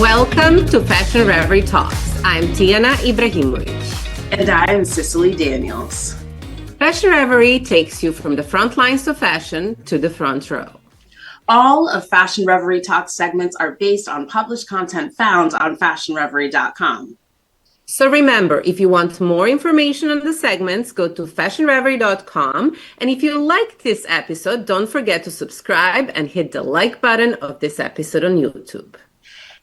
Welcome to Fashion Reverie Talks. I'm Tiana Ibrahimovic. And I am Cicily Daniels. Fashion Reverie takes you from the front lines of fashion to the front row. All of Fashion Reverie Talks segments are based on published content found on fashionreverie.com. So remember, if you want more information on the segments, go to fashionreverie.com. And if you like this episode, don't forget to subscribe and hit the like button of this episode on YouTube.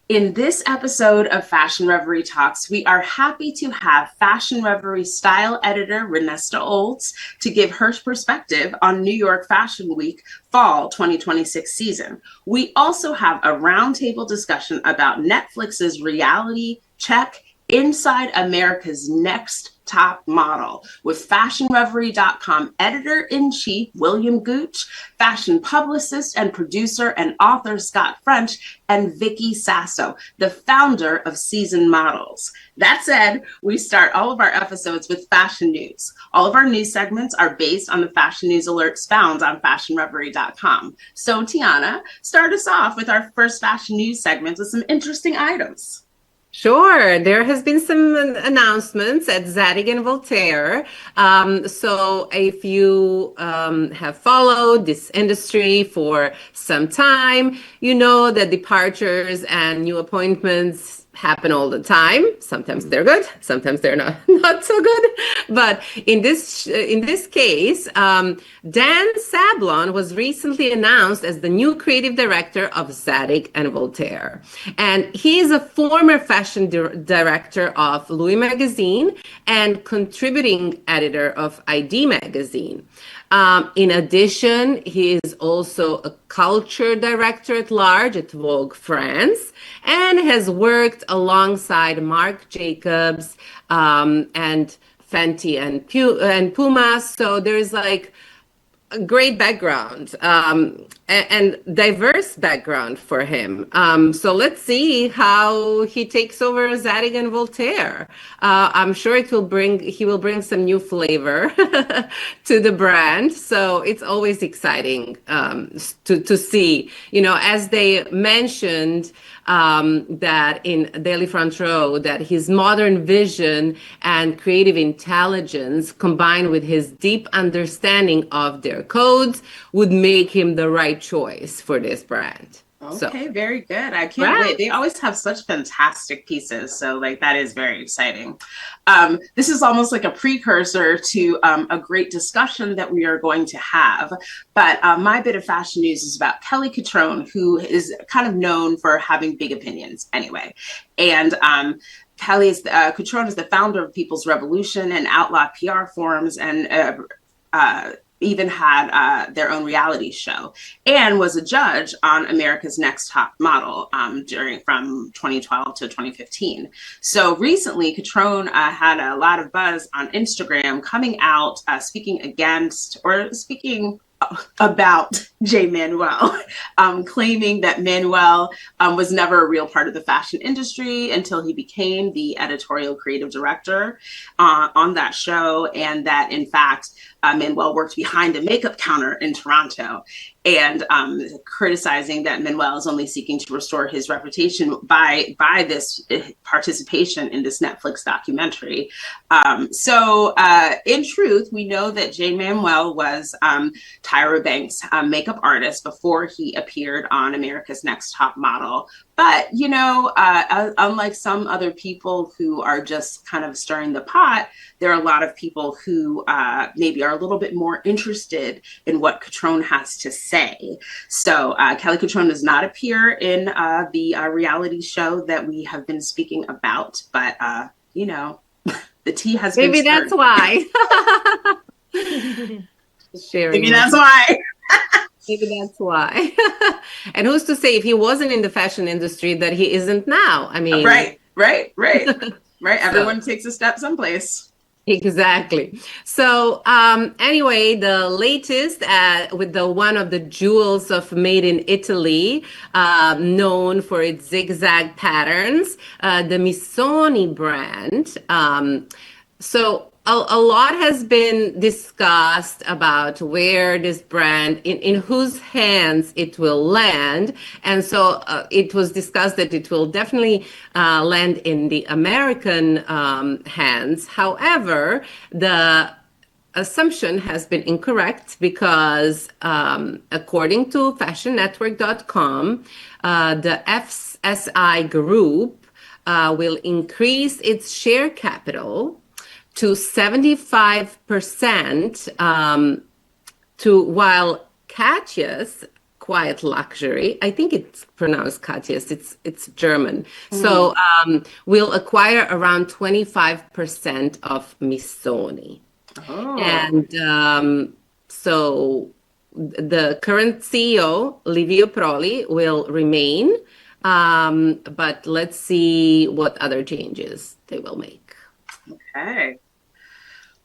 In this episode of Fashion Reverie Talks, we are happy to have Fashion Reverie style editor Renesta Olds to give her perspective on New York Fashion Week Fall 2026 season. We also have a roundtable discussion about Netflix's reality check Inside America's Next Top Model with fashionreverie.com editor-in-chief William Gooch, fashion publicist and producer and author Scott French, and Vicki Sasso, the founder of Season Models. That said, we start all of our episodes with fashion news. All of our news segments are based on the fashion news alerts found on fashionreverie.com. So Tiana, start us off with our first fashion news segment with some interesting items. Sure. There has been some announcements at Zadig and Voltaire. So if you have followed this industry for some time, you know that departures and new appointments happen all the time. Sometimes they're good, sometimes they're not so good. But in this case, Dan Sablon was recently announced as the new creative director of Zadig and Voltaire. And he is a former fashion director of Louis Magazine and contributing editor of ID Magazine. In addition, he is also a culture director at large at Vogue France and has worked alongside Marc Jacobs and Fenty and Puma. So there's like a great background and diverse background for him. So let's see how he takes over Zadig and Voltaire. I'm sure he will bring some new flavor to the brand. So it's always exciting to see, as they mentioned that in Daily Front Row, that his modern vision and creative intelligence combined with his deep understanding of their codes would make him the right choice for this brand. Okay, very good. I can't wait. They always have such fantastic pieces. So that is very exciting. This is almost like a precursor to a great discussion that we are going to have. But my bit of fashion news is about Kelly Cutrone, who is kind of known for having big opinions anyway. And Kelly Cutrone is the founder of People's Revolution and Outlaw PR Forums and even had their own reality show and was a judge on America's Next Top Model from 2012 to 2015. So recently, Cutrone had a lot of buzz on Instagram coming out, speaking about Jay Manuel, claiming that Manuel was never a real part of the fashion industry until he became the editorial creative director on that show, and that in fact Manuel worked behind a makeup counter in Toronto, and criticizing that Manuel is only seeking to restore his reputation by this participation in this Netflix documentary. So in truth, we know that Jay Manuel was Tyra Banks' makeup artist before he appeared on America's Next Top Model. But, unlike some other people who are just kind of stirring the pot, there are a lot of people who maybe are a little bit more interested in what Cutrone has to say. So Kelly Cutrone does not appear in the reality show that we have been speaking about, but, the tea has been Maybe stirred. That's why. Maybe that's why. Maybe that's why. And who's to say if he wasn't in the fashion industry that he isn't now? I mean, right. Everyone takes a step someplace. Exactly. So anyway, the latest with one of the jewels of Made in Italy, known for its zigzag patterns, the Missoni brand. So a lot has been discussed about where this brand, in whose hands it will land. And so it was discussed that it will definitely land in the American hands. However, the assumption has been incorrect because according to fashionnetwork.com, the FSI group will increase its share capital to 75%, while Katja's Quiet Luxury, I think it's pronounced Katja's, it's German. So we'll acquire around 25% of Missoni. Oh. And so the current CEO, Livio Proli, will remain, but let's see what other changes they will make. Okay.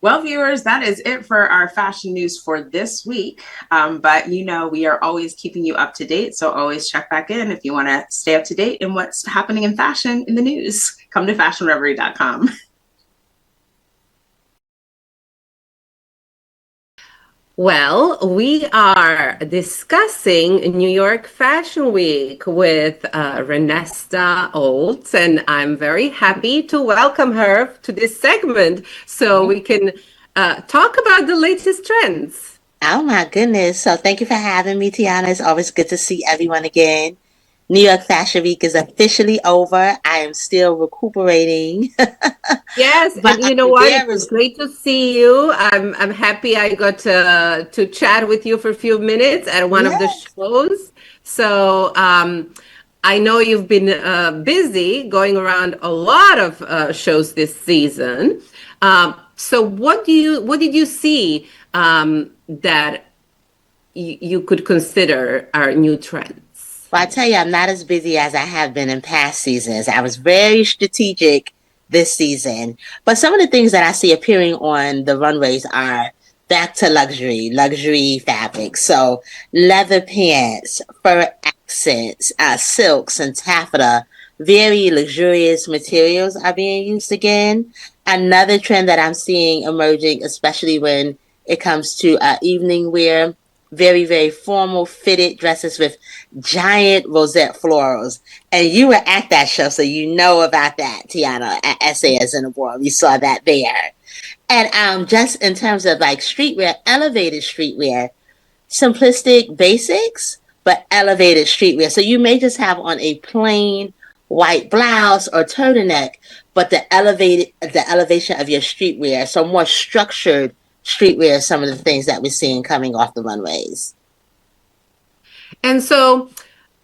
Well, viewers, that is it for our fashion news for this week. But we are always keeping you up to date. So always check back in if you want to stay up to date in what's happening in fashion in the news. Come to fashionreverie.com. Well, we are discussing New York Fashion Week with Renesta Olds, and I'm very happy to welcome her to this segment so we can talk about the latest trends. Oh my goodness. So thank you for having me, Tiana. It's always good to see everyone again. New York Fashion Week is officially over. I am still recuperating. Yes, But and you know what? It was is- great to see you. I'm happy I got to chat with you for a few minutes at one of the Yes. shows. So I know you've been busy going around a lot of shows this season. So what did you see that you could consider are new trends? Well, I tell you, I'm not as busy as I have been in past seasons. I was very strategic this season. But some of the things that I see appearing on the runways are back to luxury fabrics. So leather pants, fur accents, silks, and taffeta. Very luxurious materials are being used again. Another trend that I'm seeing emerging, especially when it comes to evening wear, very, very formal fitted dresses with giant rosette florals. And you were at that show, so you know about that, Tiana, at SAS in the World. We saw that there. And just in terms of like streetwear, elevated streetwear, simplistic basics, but elevated streetwear. So you may just have on a plain white blouse or turtleneck, but the elevation of your streetwear, so more structured streetwear, some of the things that we're seeing coming off the runways. And so,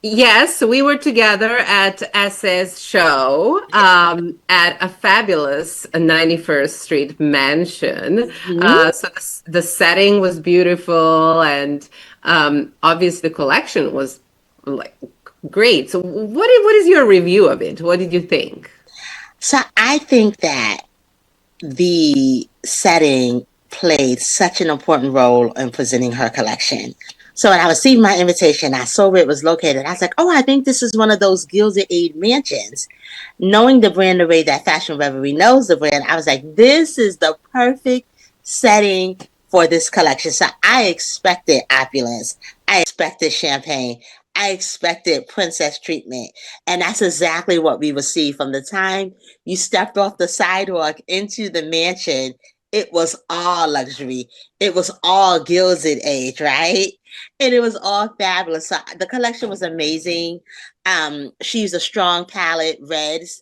yes, we were together at SS show at a fabulous 91st Street mansion. So the setting was beautiful, and obviously the collection was like great. So what is your review of it? What did you think? So I think that the setting played such an important role in presenting her collection. So when I received my invitation, I saw where it was located. I was like, oh, I think this is one of those Gilded Age mansions. Knowing the brand the way that Fashion Reverie knows the brand, I was like, this is the perfect setting for this collection. So I expected opulence. I expected champagne. I expected princess treatment. And that's exactly what we received from the time you stepped off the sidewalk into the mansion. It was all luxury. It was all Gilded Age, right? And it was all fabulous. So the collection was amazing. She used a strong palette, reds,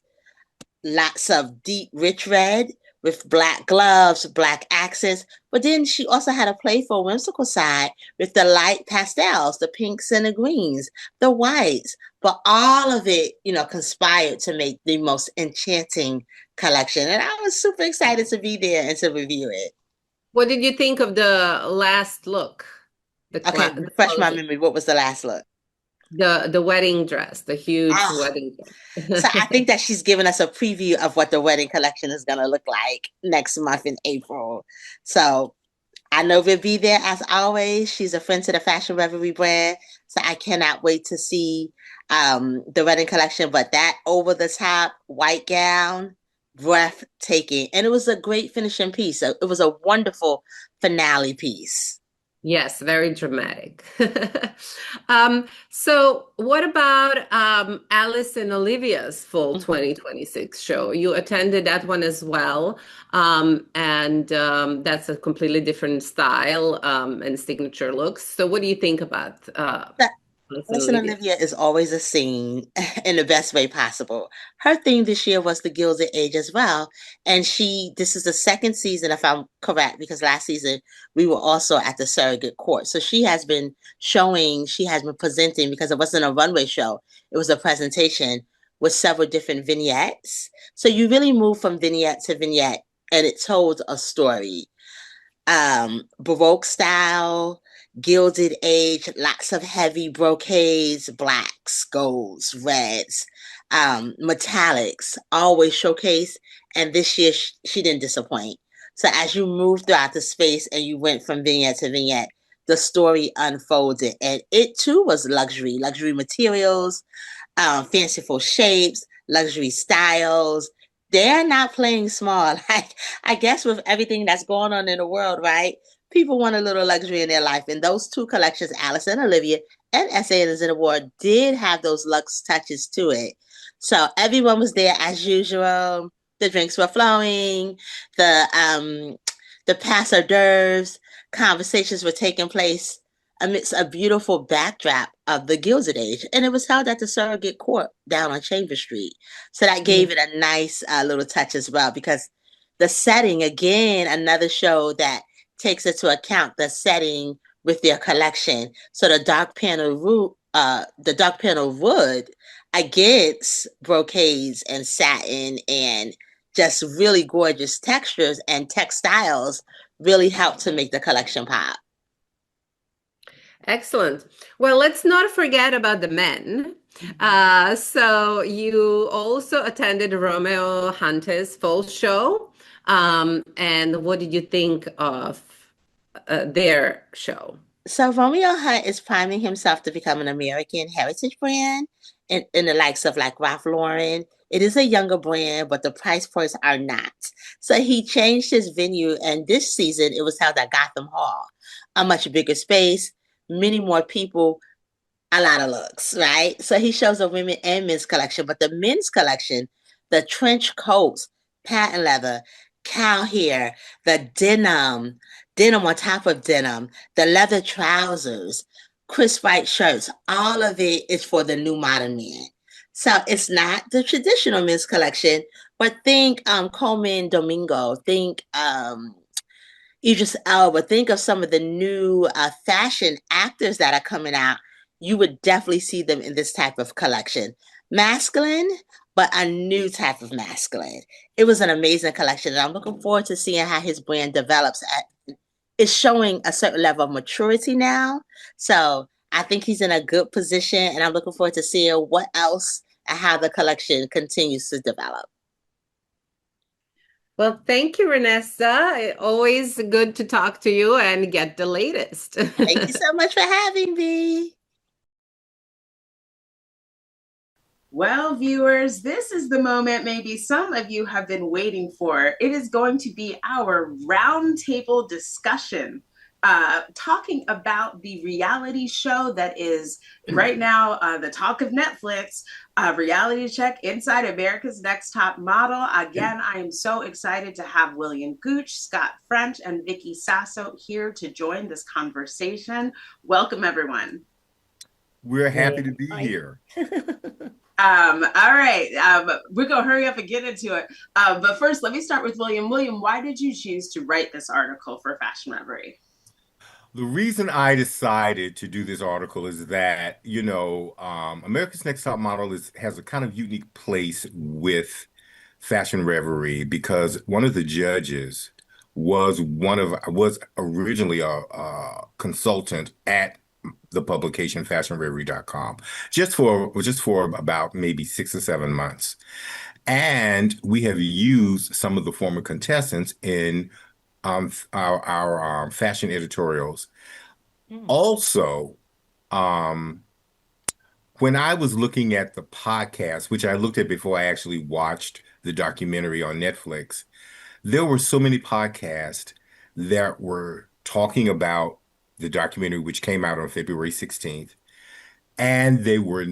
lots of deep, rich red with black gloves, black accents. But then she also had a playful, whimsical side with the light pastels, the pinks and the greens, the whites. But all of it, conspired to make the most enchanting collection. And I was super excited to be there and to review it. What did you think of the last look? Okay, refresh my memory. What was the last look? The wedding dress, the huge wedding dress. So I think that she's given us a preview of what the wedding collection is going to look like next month in April. So I know we'll be there as always. She's a friend to the Fashion Reverie brand. So I cannot wait to see the wedding collection. But that over the top white gown, breathtaking. And it was a great finishing piece. It was a wonderful finale piece. Yes, very dramatic. So what about Alice and Olivia's fall 2026 show? You attended that one as well. And that's a completely different style and signature looks. So what do you think about Alice and Listen, Olivia? Olivia is always a scene in the best way possible. Her theme this year was the Gilded Age as well. And this is the second season, if I'm correct, because last season we were also at the surrogate court. So she has been presenting because it wasn't a runway show, it was a presentation with several different vignettes. So you really move from vignette to vignette and it told a story. Baroque style, Gilded Age, lots of heavy brocades, blacks, golds, reds, metallics, always showcased. And this year she didn't disappoint. So as you moved throughout the space and you went from vignette to vignette, the story unfolded. And it too was luxury materials, fanciful shapes, luxury styles. They're not playing small. Like, I guess with everything that's going on in the world, right? People want a little luxury in their life. And those two collections, Alice and Olivia and Essay and the Award, did have those luxe touches to it. So everyone was there as usual. The drinks were flowing. The pas hors d'oeuvres, conversations were taking place amidst a beautiful backdrop of the Gilded Age. And it was held at the surrogate court down on Chambers Street. So that gave it a nice little touch as well, because the setting, again, another show that takes into account the setting with their collection. So the dark panel wood against brocades and satin and just really gorgeous textures and textiles really helped to make the collection pop. Excellent. Well, let's not forget about the men. So you also attended Romeo Hunter's fall show. And what did you think of their show? So Romeo Hunt is priming himself to become an American heritage brand in the likes of like Ralph Lauren. It is a younger brand, but the price points are not. So he changed his venue, and this season it was held at Gotham Hall, a much bigger space, many more people, a lot of looks, right? So he shows a women and men's collection, but the men's collection, the trench coats, patent leather, cow hair, the denim on top of denim, the leather trousers, crisp white shirts, all of it is for the new modern man. So it's not the traditional men's collection, but think Coleman Domingo, think Idris Elba, think of some of the new fashion actors that are coming out. You would definitely see them in this type of collection. Masculine, but a new type of masculine. It was an amazing collection, and I'm looking forward to seeing how his brand develops. It's showing a certain level of maturity now. So I think he's in a good position, and I'm looking forward to seeing what else and how the collection continues to develop. Well, thank you, Renessa. Always good to talk to you and get the latest. Thank you so much for having me. Well, viewers, this is the moment maybe some of you have been waiting for. It is going to be our roundtable discussion, talking about the reality show that is right now the talk of Netflix, Reality Check Inside America's Next Top Model. Again, I am so excited to have William Gooch, Scott French, and Vicki Sasso here to join this conversation. Welcome, everyone. We're happy to be here. All right, we're gonna hurry up and get into it. But first, let me start with William. William, why did you choose to write this article for Fashion Reverie? The reason I decided to do this article is that, America's Next Top Model has a kind of unique place with Fashion Reverie because one of the judges was originally a consultant at the publication fashionreverie.com just for about maybe 6 or 7 months. And we have used some of the former contestants in our fashion editorials. Also, when I was looking at the podcast, which I looked at before I actually watched the documentary on Netflix, there were so many podcasts that were talking about the documentary, which came out on February 16th. And they were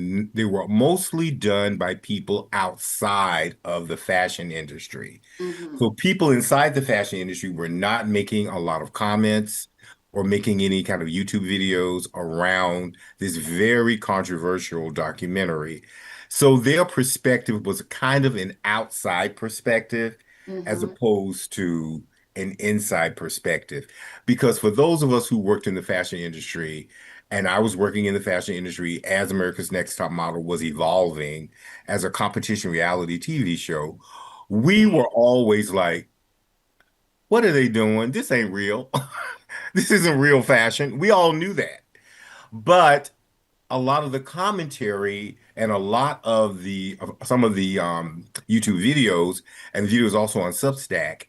mostly done by people outside of the fashion industry. Mm-hmm. So people inside the fashion industry were not making a lot of comments or making any kind of YouTube videos around this very controversial documentary. So their perspective was kind of an outside perspective as Mm-hmm. opposed to an inside perspective. Because for those of us who worked in the fashion industry, and I was working in the fashion industry as America's Next Top Model was evolving as a competition reality TV show, we were always like, what are they doing? This ain't real. This isn't real fashion. We all knew that. But a lot of the commentary and a lot of some of the YouTube videos and videos also on Substack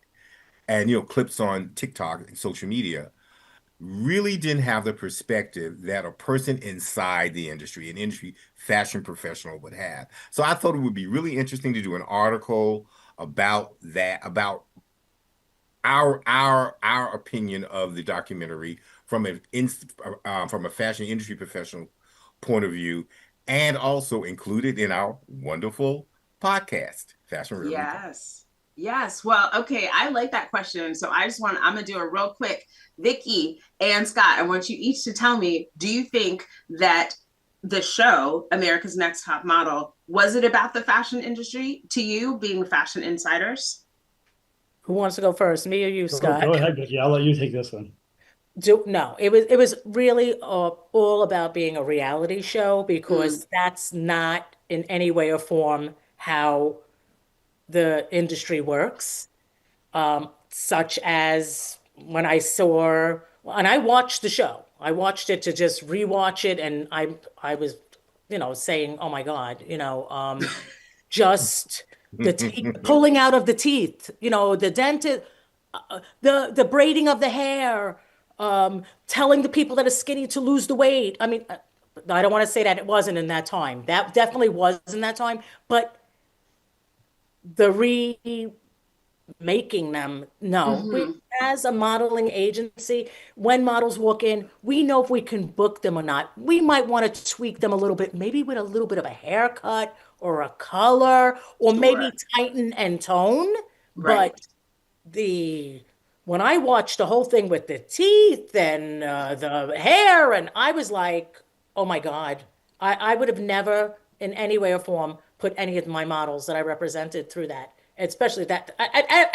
and clips on TikTok and social media really didn't have the perspective that a person inside the industry, an industry fashion professional would have. So I thought it would be really interesting to do an article about that, about our opinion of the documentary from a fashion industry professional point of view, and also included in our wonderful podcast, Fashion Reverie Talks. Yes. Yes. Well, okay. I like that question. So I'm going to do a real quick, Vicki and Scott, I want you each to tell me, do you think that the show, America's Next Top Model, was it about the fashion industry to you, being fashion insiders? Who wants to go first, me or you, Scott? Go ahead, Vicki. I'll let you take this one. No, it was really all about being a reality show because that's not in any way or form how the industry works. Such as when I saw, and I watched the show. I watched it to just rewatch it, and I was, saying, "Oh my God," just the teeth, pulling out of the teeth, the dentist, the braiding of the hair, telling the people that are skinny to lose the weight. I mean, I don't want to say that it wasn't in that time. That definitely was in that time, but the remaking them, no. We, as a modeling agency, when models walk in, we know if we can book them or not. We might want to tweak them a little bit, maybe with a little bit of a haircut or a color, or maybe tighten and tone. Right. But when I watched the whole thing with the teeth and the hair, and I was like, oh my God, I would have never in any way or form put any of my models that I represented through that, especially that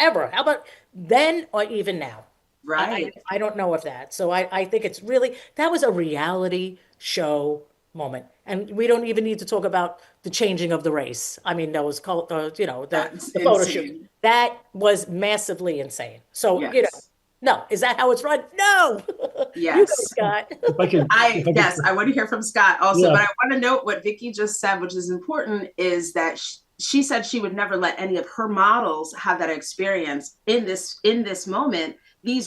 ever. How about then or even now? Right. I don't know if that. So I think it's really, that was a reality show moment. And we don't even need to talk about the changing of the race. I mean, those, the photo shoot. That was massively insane. So, Yes. no, is that how it's run? No. Yes. You go, Scott. Yes, I want to hear from Scott also, Yeah. but I want to note what Vicki just said, which is important, is that she said she would never let any of her models have that experience in this moment. These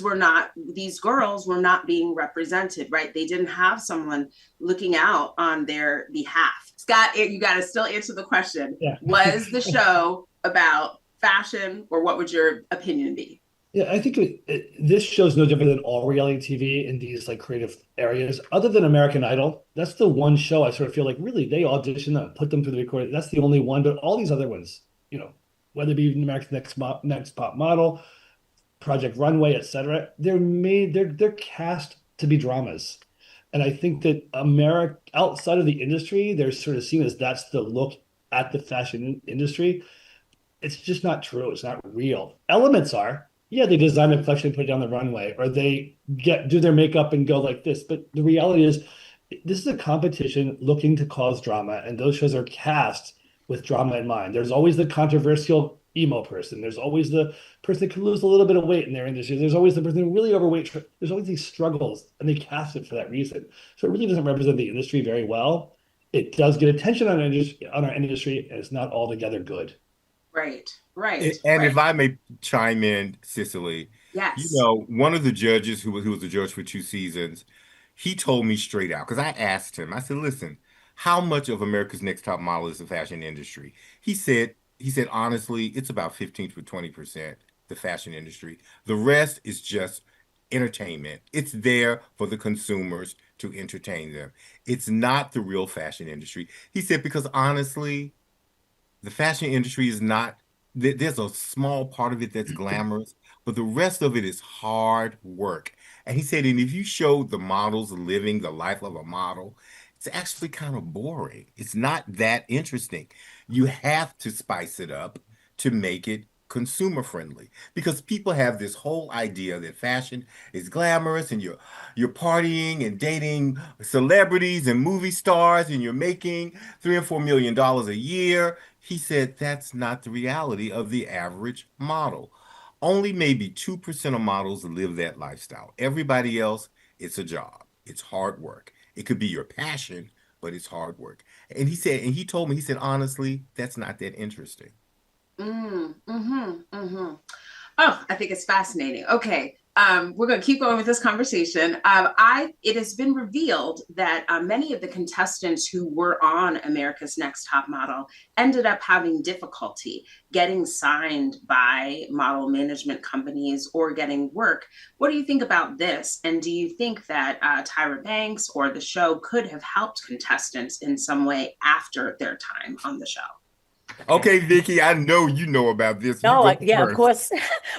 girls were not being represented, right? They didn't have someone looking out on their behalf. Scott, you got to still answer the question. Yeah. Was the show about fashion, or what would your opinion be? Yeah, I think this show's no different than all reality TV in these like creative areas, other than American Idol. That's the one show I sort of feel like really they audition them, put them through the recording. That's the only one, but all these other ones, whether it be America's Next Pop Model, Project Runway, etc., they're cast to be dramas. And I think that America, outside of the industry, they're sort of seen as that's the look at the fashion industry. It's just not true. It's not real. Elements are. Yeah, they design a collection and put it on the runway, or they do their makeup and go like this. But the reality is, this is a competition looking to cause drama, and those shows are cast with drama in mind. There's always the controversial emo person. There's always the person that can lose a little bit of weight in their industry. There's always the person who's really overweight. There's always these struggles, and they cast it for that reason. So it really doesn't represent the industry very well. It does get attention on our industry, and it's not altogether good. Right. And if I may chime in, Cicely, Yes. one of the judges who was the judge for 2 seasons, he told me straight out, because I asked him, I said, listen, how much of America's Next Top Model is the fashion industry? He said honestly, it's about 15 to 20% the fashion industry. The rest is just entertainment. It's there for the consumers to entertain them. It's not the real fashion industry. He said because honestly, the fashion industry is not there's a small part of it that's glamorous, but the rest of it is hard work. And he said, and if you showed the models living the life of a model, it's actually kind of boring. It's not that interesting. You have to spice it up to make it consumer friendly because people have this whole idea that fashion is glamorous and you're partying and dating celebrities and movie stars and you're making $3 or $4 million a year. He said that's not the reality of the average model. Only maybe 2% of models live that lifestyle. Everybody else, it's a job. It's hard work. It could be your passion, but it's hard work. And he said, and he told me, he said, honestly, that's not that interesting. Oh, I think it's fascinating. Okay. We're going to keep going with this conversation. It has been revealed that many of the contestants who were on America's Next Top Model ended up having difficulty getting signed by model management companies or getting work. What do you think about this? And do you think that Tyra Banks or the show could have helped contestants in some way after their time on the show? Okay, Vicki, I know you know about this. You No, go yeah, of first. course.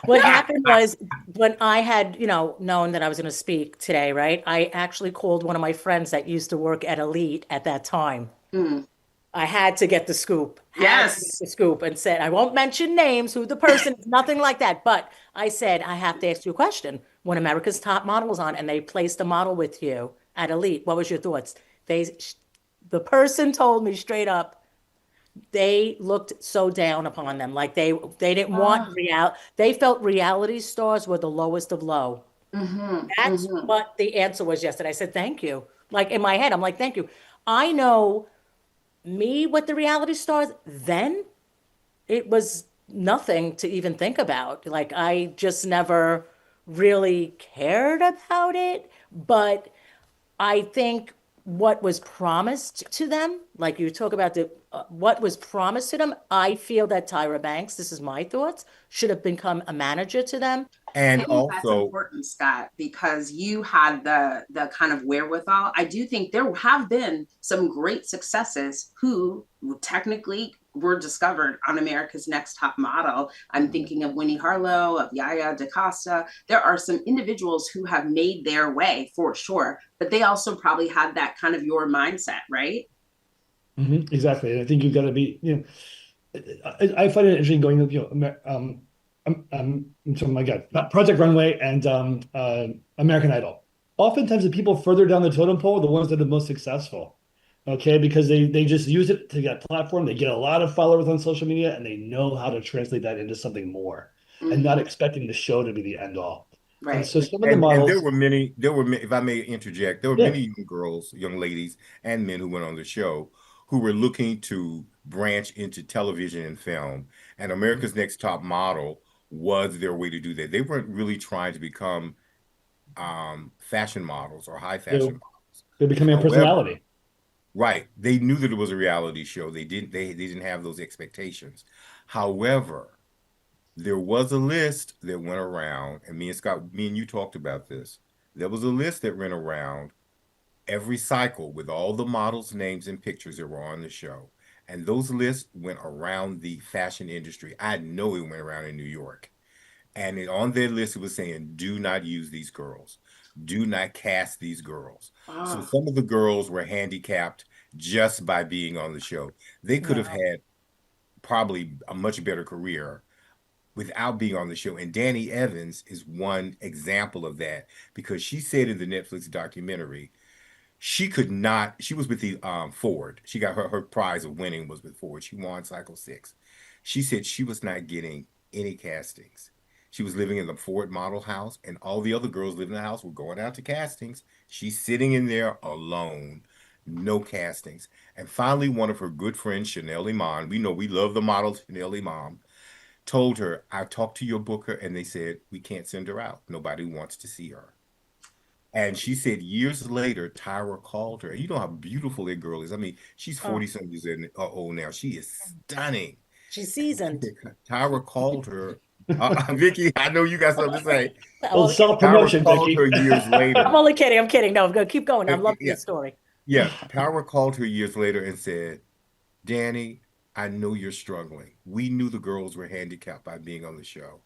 What happened was when I had, known that I was going to speak today, right? I actually called one of my friends that used to work at Elite at that time. I had to get the scoop. Yes. The scoop and said, I won't mention names, who the person is, nothing like that. But I said, I have to ask you a question. When America's Top Model was on and they placed a model with you at Elite, what was your thoughts? The person told me straight up, they looked so down upon them. Like they didn't want they felt reality stars were the lowest of low. That's what the answer was yesterday. I said, thank you. Like in my head, I'm like, thank you. I know me with the reality stars, then it was nothing to even think about. Like I just never really cared about it. But I think what was promised to them, like you talk about what was promised to them, I feel that Tyra Banks, this is my thoughts, should have become a manager to them. And I think that's also, important, Scott, because you had the kind of wherewithal. I do think there have been some great successes who technically were discovered on America's Next Top Model. I'm thinking of Winnie Harlow, of Yaya DaCosta. There are some individuals who have made their way for sure, but they also probably had that kind of your mindset, right? Exactly. And I think you've got to be, I find it interesting going, so my God, Project Runway and American Idol. Oftentimes, the people further down the totem pole are the ones that are the most successful. Okay, because they just use it to get a platform. They get a lot of followers on social media, and they know how to translate that into something more, and not expecting the show to be the end all. Right. And so some of the and models, there were many, if I may interject, there were yeah, many young girls, young ladies, and men who went on the show who were looking to branch into television and film. And America's Next Top Model was their way to do that. They weren't really trying to become fashion models or high fashion models. they're becoming a However, personality. right, they knew that it was a reality show. They didn't have those expectations. However, there was a list that went around, and me and you talked about this. There was a list that went around every cycle with all the models' names and pictures that were on the show. And those lists went around the fashion industry. I know it went around in New York. And on their list, it was saying, do not use these girls. Do not cast these girls. So some of the girls were handicapped just by being on the show. They could have had probably a much better career without being on the show. And Danny Evans is one example of that because she said in the Netflix documentary, she was with the Ford. She got her prize of winning was with Ford. She won cycle 6. She said she was not getting any castings. She was living in the Ford model house, and all the other girls living in the house were going out to castings. She's sitting in there alone, no castings. And finally, one of her good friends, Chanel Iman, we love the model Chanel Iman, told her, I talked to your booker, and they said, we can't send her out. Nobody wants to see her. And she said years later, Tyra called her. You know how beautiful that girl is. I mean, she's Oh, 40-something years old now. She is stunning. she's seasoned. Tyra called her. Vicky, I know you got something to say. Well, Well, Tyra self-promotion, called Vicky. her years later. I'm only kidding. I'm kidding. No, I'm going to keep going. I'm loving Yeah, this story. yeah. Tyra called her years later and said, Danny, I know you're struggling. We knew the girls were handicapped by being on the show.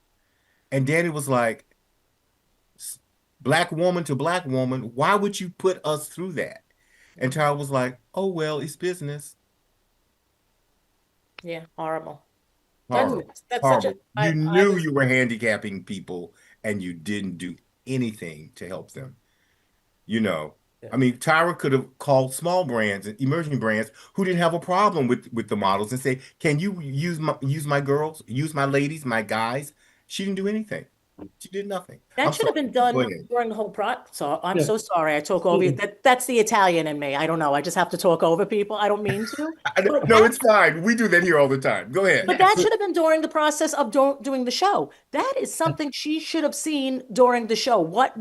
And Danny was like, black woman to black woman, why would you put us through that? And Tyra was like, oh, well, it's business. Yeah, horrible. Horrible. That's such Horrible. a. You knew you were handicapping people and you didn't do anything to help them. You know, I mean, Tyra could have called small brands and emerging brands who didn't have a problem with the models and say, can you use my girls, use my ladies, my guys? She didn't do anything. She did nothing. That should have been done during the whole process. So I'm so sorry. I talk over you. That's the Italian in me. I don't know. I just have to talk over people. I don't mean to. No, it's fine. We do that here all the time. Go ahead. But that should have been during the process of doing the show. That is something she should have seen during the show. What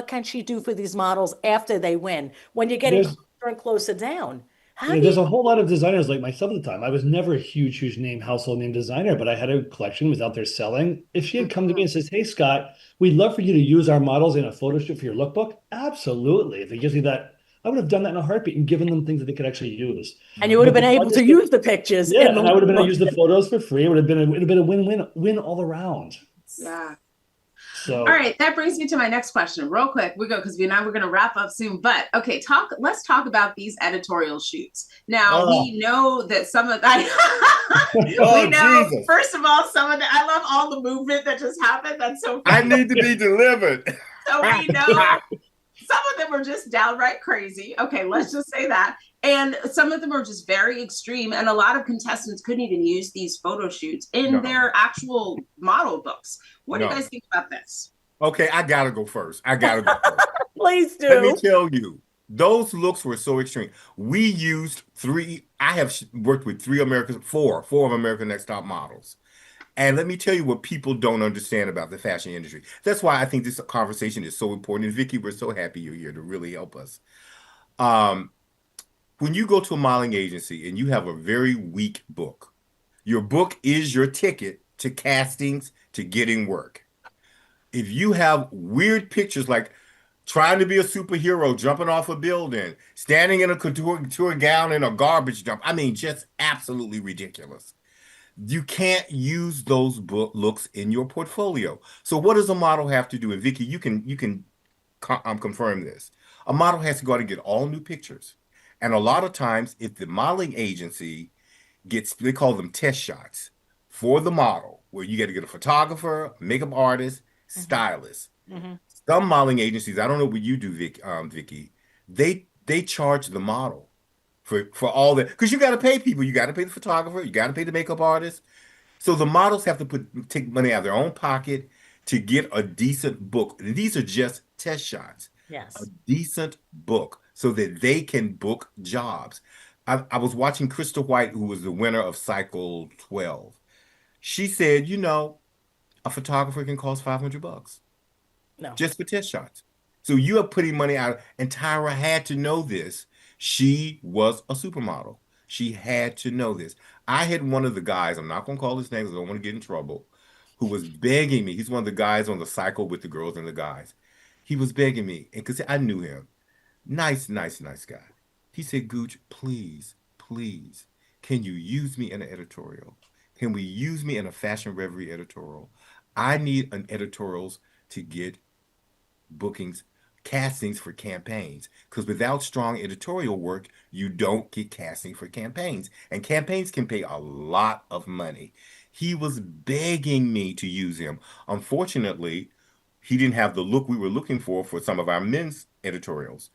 can she do for these models after they win? When you're getting closer and closer down. There's a whole lot of designers like myself at the time. I was never a huge name, household name designer, but I had a collection, was out there selling. If she had come to me and says, hey, Scott, we'd love for you to use our models in a photo shoot for your lookbook. Absolutely. If it gives me that, I would have done that in a heartbeat and given them things that they could actually use. And you would have been able to use the pictures. Yeah, and I would have been able to use the photos for free. It would have been a win all around. Yeah. So, all right, that brings me to my next question, real quick. We're going to wrap up soon. But okay, let's talk about these editorial shoots. Now we know that some of that. Jesus. First of all, I love all the movement that just happened. That's so funny. I need to be delivered. So we know some of them are just downright crazy. Okay, let's just say that. And some of them are just very extreme. And a lot of contestants couldn't even use these photo shoots in their actual model books. What do you guys think about this? Okay, I gotta go first. Please do. Let me tell you, those looks were so extreme. We used I have worked with four of American Next Top Models. And let me tell you what people don't understand about the fashion industry. That's why I think this conversation is so important. And Vicki, we're so happy you're here to really help us. When you go to a modeling agency and you have a very weak book, your book is your ticket to castings, to getting work. If you have weird pictures like trying to be a superhero, jumping off a building, standing in a couture gown in a garbage dump, I mean, just absolutely ridiculous. You can't use those looks in your portfolio. So what does a model have to do? And Vicki, you can confirm this. A model has to go out and get all new pictures. And a lot of times, if the modeling agency they call them test shots for the model, where you got to get a photographer, makeup artist, stylist. Mm-hmm. Some modeling agencies, I don't know what you do, Vicki, they charge the model for all that, because you got to pay people. You got to pay the photographer, you got to pay the makeup artist. So the models have to take money out of their own pocket to get a decent book. And these are just test shots. Yes. A decent book so that they can book jobs. I was watching Krista White, who was the winner of Cycle 12. She said, a photographer can cost $500. No. Just for test shots. So you are putting money out, and Tyra had to know this. She was a supermodel. She had to know this. I had one of the guys, I'm not going to call his name because I don't want to get in trouble, who was begging me. He's one of the guys on the cycle with the girls and the guys. He was begging me, and because I knew him. Nice guy. He said, Gooch, please, can you use me in an editorial? Can we use me in a Fashion Reverie editorial? I need an editorials to get bookings, castings for campaigns. Because without strong editorial work, you don't get casting for campaigns. And campaigns can pay a lot of money. He was begging me to use him. Unfortunately, he didn't have the look we were looking for some of our men's editorials.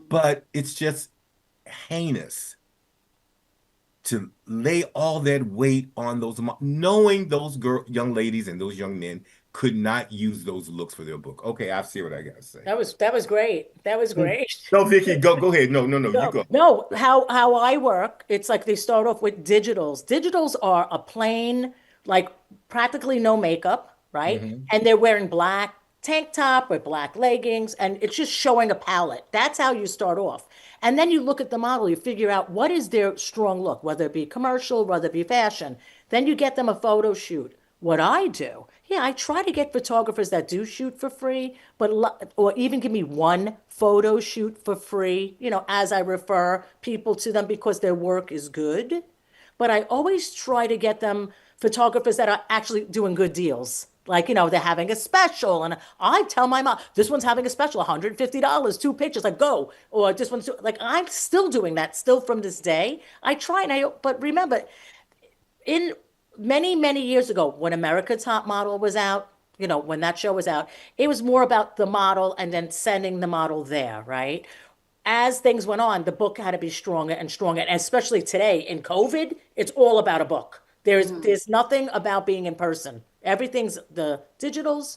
But it's just heinous to lay all that weight on those, knowing those young ladies and those young men could not use those looks for their book. Okay, I see what I got to say. That was great. That was great. No, Vicki, go ahead. No, you go. No, how I work, it's like they start off with digitals. Digitals are a plain, like practically no makeup, right? Mm-hmm. And they're wearing black tank top with black leggings, and it's just showing a palette. That's how you start off. And then you look at the model, you figure out what is their strong look, whether it be commercial, whether it be fashion. Then you get them a photo shoot. What I do, yeah, I try to get photographers that do shoot for free, or even give me one photo shoot for free, as I refer people to them because their work is good. But I always try to get them photographers that are actually doing good deals. Like, they're having a special. And I tell my mom, this one's having a special, $150, 2 pictures, like go. Or this one's like, I'm still doing that still from this day. I try but remember, in many, many years ago, when America's Top Model was out, when that show was out, it was more about the model and then sending the model there, right? As things went on, the book had to be stronger and stronger. And especially today in COVID, it's all about a book. There's nothing about being in person. Everything's the digitals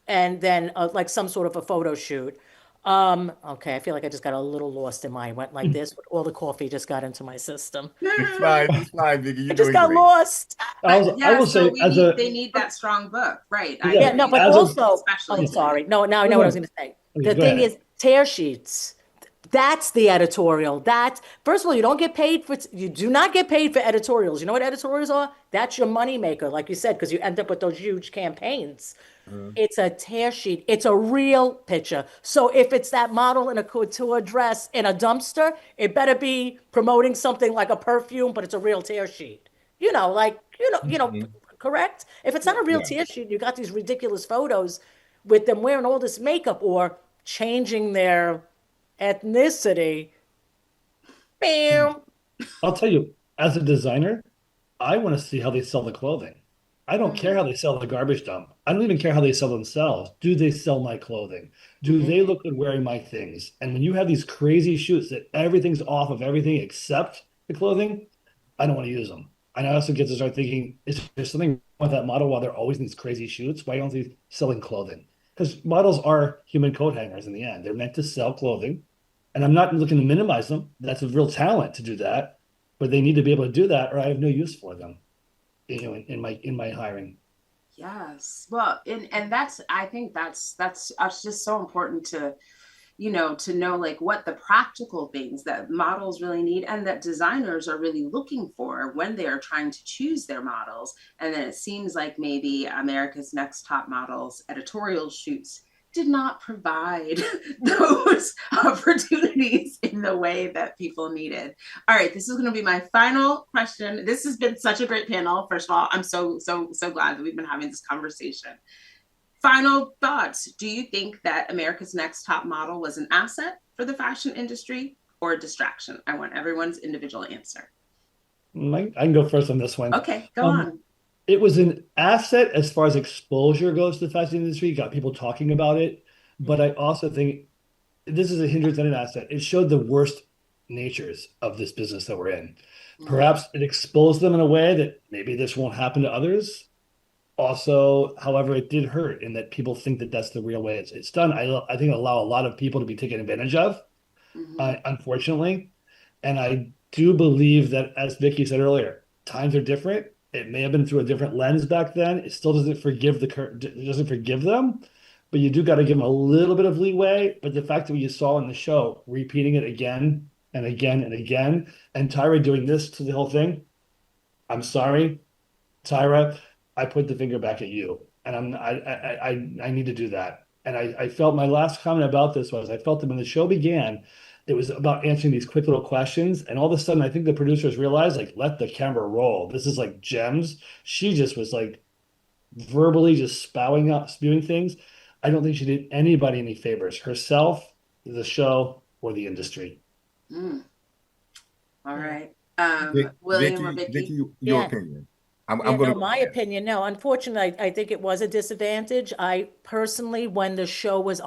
and then like some sort of a photo shoot. Okay, I feel like I just got a little lost in my went like this, but all the coffee just got into my system. It's fine, Vicki. You're I just doing got great. lost. I will so say, they need that strong book, right? Yeah, No, but also, I'm sorry. No, now I know what I was going to say. The Go thing ahead. is, tear sheets. That's the editorial. First of all, you do not get paid for editorials. You know what editorials are? That's your moneymaker, like you said, because you end up with those huge campaigns. It's a tear sheet. It's a real picture. So if it's that model in a couture dress in a dumpster, it better be promoting something like a perfume, but it's a real tear sheet. Correct? If it's not a real tear sheet, you got these ridiculous photos with them wearing all this makeup or changing their ethnicity. Bam. I'll tell you, as a designer, I want to see how they sell the clothing. I don't care how they sell the garbage dump. I don't even care how they sell themselves. Do they sell my clothing? Do they look good wearing my things? And when you have these crazy shoots that everything's off of everything except the clothing, I don't want to use them. And I also get to start thinking, is there something wrong with that model while they're always in these crazy shoots? Why aren't they selling clothing? Because models are human coat hangers in the end. They're meant to sell clothing. And I'm not looking to minimize them. That's a real talent to do that. But they need to be able to do that, or I have no use for them, in my hiring. Yes. Well, and I think that's just so important to know like what the practical things that models really need and that designers are really looking for when they are trying to choose their models. And then it seems like maybe America's Next Top Models editorial shoots did not provide those opportunities in the way that people needed. All right, this is going to be my final question. This has been such a great panel. First of all, I'm so glad that we've been having this conversation. Final thoughts. Do you think that America's Next Top Model was an asset for the fashion industry or a distraction? I want everyone's individual answer. I can go first on this one. Okay, go on. It was an asset as far as exposure goes to the fashion industry, got people talking about it. But I also think this is a hindrance and an asset. It showed the worst natures of this business that we're in. Perhaps it exposed them in a way that maybe this won't happen to others. Also, however, it did hurt in that people think that that's the real way it's done. I think it allow a lot of people to be taken advantage of, unfortunately. And I do believe that, as Vicki said earlier, times are different. It may have been through a different lens back then. It still doesn't forgive them, but you do got to give them a little bit of leeway. But the fact that you saw in the show, repeating it again and again and again, and Tyra doing this to the whole thing, I'm sorry, Tyra, I put the finger back at you, and I need to do that. And I felt my last comment about this was I felt that when the show began, it was about answering these quick little questions. And all of a sudden, I think the producers realized, like, let the camera roll. This is like gems. She just was like verbally just spewing things. I don't think she did anybody any favors, herself, the show, or the industry. All right. Vicki, William or Vicki? your opinion. My opinion, no. Unfortunately, I think it was a disadvantage. I personally, when the show was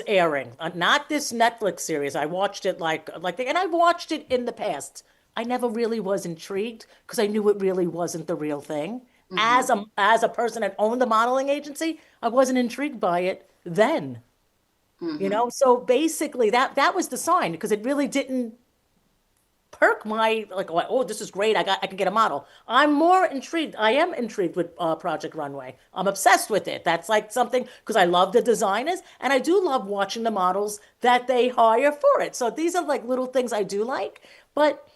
airing, not this Netflix series, I watched it and I watched it in the past. I never really was intrigued because I knew it really wasn't the real thing. As a person that owned the modeling agency, I wasn't intrigued by it then. So basically that was the sign because it really didn't perk my like, oh, this is great. I can get a model. I'm more intrigued. I am intrigued with Project Runway. I'm obsessed with it. That's like something because I love the designers and I do love watching the models that they hire for it. So these are like little things I do like, but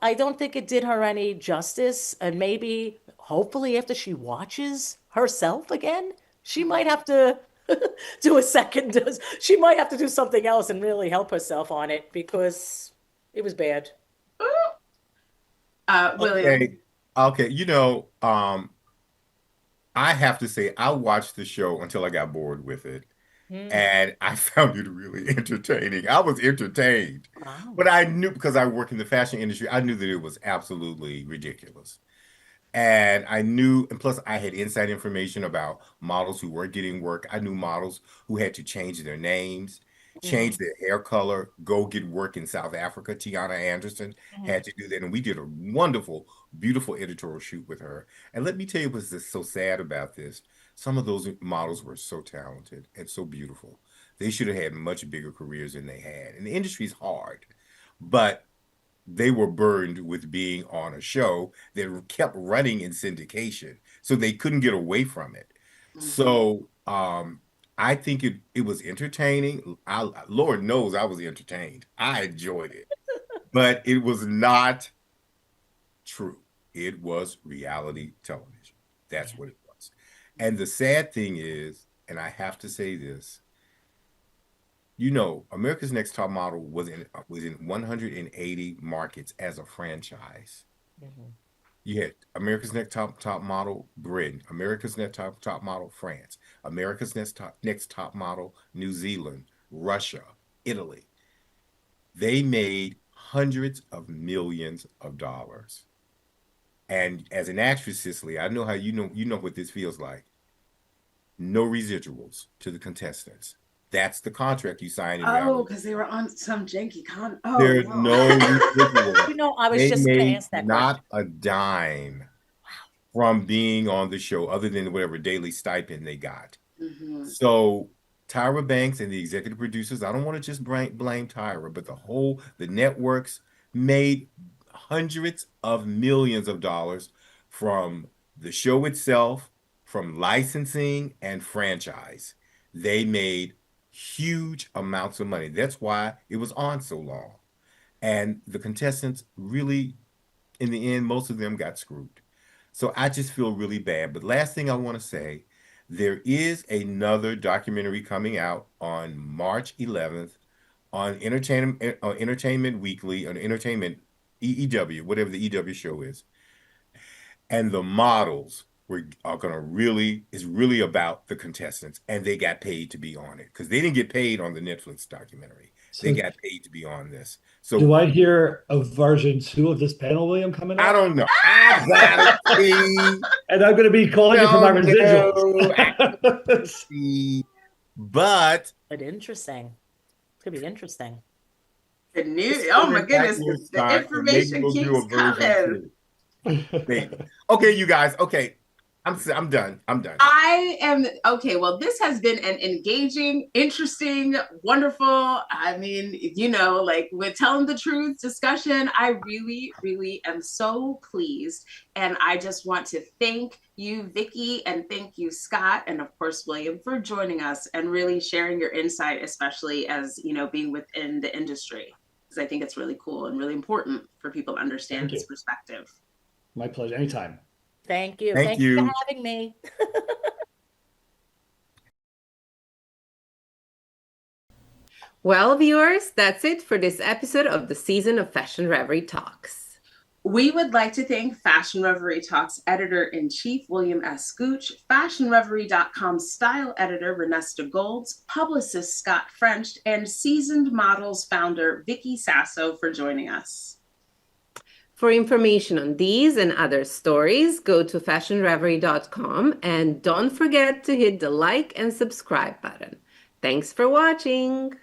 I don't think it did her any justice. And maybe, hopefully, after she watches herself again, she might have to do a second. She might have to do something else and really help herself on it because it was bad. William. Okay. I have to say, I watched the show until I got bored with it. And I found it really entertaining. I was entertained. Wow. But I knew, because I work in the fashion industry, I knew that it was absolutely ridiculous. And I knew, and plus I had inside information about models who weren't getting work. I knew models who had to change their names, change their hair color, go get work in South Africa. Tiana Anderson had to do that. And we did a wonderful, beautiful editorial shoot with her. And let me tell you what's just so sad about this. Some of those models were so talented and so beautiful. They should have had much bigger careers than they had. And the industry's hard, but they were burned with being on a show that kept running in syndication, so they couldn't get away from it. So I think it was entertaining. Lord knows I was entertained. I enjoyed it, but it was not true. It was reality television. That's what it was. And the sad thing is, and I have to say this, America's Next Top Model was in 180 markets as a franchise. You had America's Next Top Model Britain, America's Next Top Model France, America's Next Top Model New Zealand, Russia, Italy. They made hundreds of millions of dollars. And as an actress, Cicely, I know how you know what this feels like. No residuals to the contestants. That's the contract you signed in reality. Oh, because they were on some janky There's no residuals. I was They just going to made ask that not question. a dime from being on the show, other than whatever daily stipend they got. So Tyra Banks and the executive producers, I don't want to just blame Tyra, but the networks made hundreds of millions of dollars from the show itself, from licensing and franchise. They made huge amounts of money. That's why it was on so long. And the contestants really, in the end, most of them got screwed. So I just feel really bad. But last thing I want to say, there is another documentary coming out on March 11th on Entertainment Weekly, on Entertainment EEW, whatever the EW show is. And the models is really about the contestants, and they got paid to be on it because they didn't get paid on the Netflix documentary. They got paid to be on this. So do I hear a version 2 of this panel, William, coming up? I don't know. I gotta see. And I'm going to be calling you for my residuals. But Interesting. It's going to be interesting. The news. Oh my goodness, the information keeps coming. Okay, you guys. Okay, I'm done. I am okay. Well, this has been an engaging, interesting, wonderful. I mean, like with telling the truth discussion, I really, really am so pleased. And I just want to thank you, Vicki, and thank you, Scott, and of course, William, for joining us and really sharing your insight, especially as, being within the industry. Because I think it's really cool and really important for people to understand this perspective. My pleasure. Anytime. Thank you. Thank you for having me. Well, viewers, that's it for this episode of the season of Fashion Reverie Talks. We would like to thank Fashion Reverie Talks Editor-in-Chief William S. Gooch, FashionReverie.com style editor Renesta Golds, publicist Scott French, and seasoned models founder Vicki Sasso for joining us. For information on these and other stories, go to fashionreverie.com and don't forget to hit the like and subscribe button. Thanks for watching.